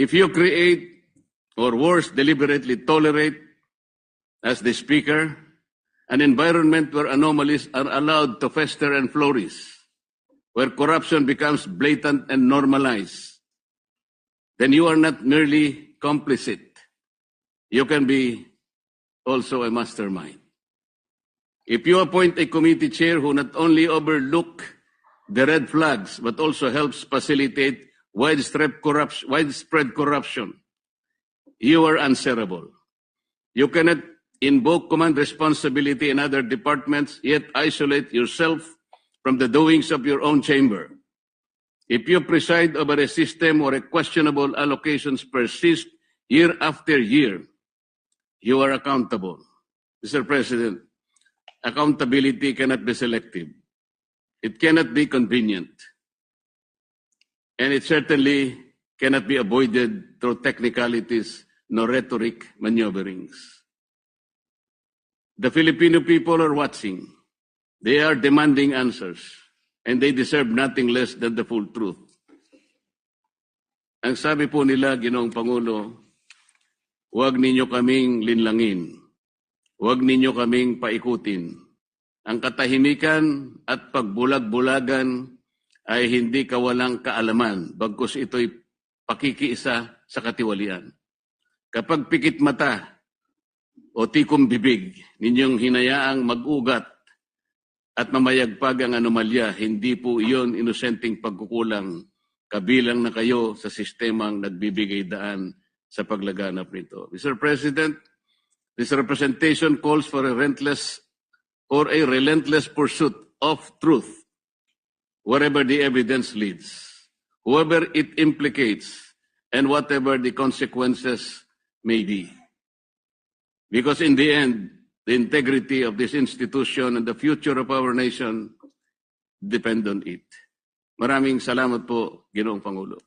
If you create, or worse, deliberately tolerate, as the Speaker, an environment where anomalies are allowed to fester and flourish, where corruption becomes blatant and normalized, then you are not merely complicit. You can be also a mastermind. If you appoint a committee chair who not only overlook the red flags, but also helps facilitate widespread corruption, you are answerable. You cannot invoke command responsibility in other departments, yet isolate yourself from the doings of your own chamber. If you preside over a system where questionable allocations persist year after year, you are accountable. Mr. President, accountability cannot be selective. It cannot be convenient. And it certainly cannot be avoided through technicalities nor rhetoric maneuverings. The Filipino people are watching. They are demanding answers, and they deserve nothing less than the full truth. Ang sabi po nila, Ginoong Pangulo, huwag ninyo kaming linlangin. Huwag ninyo kaming paikutin. Ang katahimikan at pagbulag-bulagan ay hindi kawalang kaalaman, bagkus ito'y pakikiisa sa katiwalian. Kapag pikit mata o tikom bibig, ninyong hinayaang mag-ugat at mamayagpag ang anomalya, hindi po iyon inosenteng pagkukulang, kabilang na kayo sa sistemang nagbibigay daan sa paglaganap nito. Mr. President, this representation calls for a relentless pursuit of truth, wherever the evidence leads, whoever it implicates, and whatever the consequences may be. Because in the end, the integrity of this institution and the future of our nation depend on it. Maraming salamat po, Ginoong Pangulo.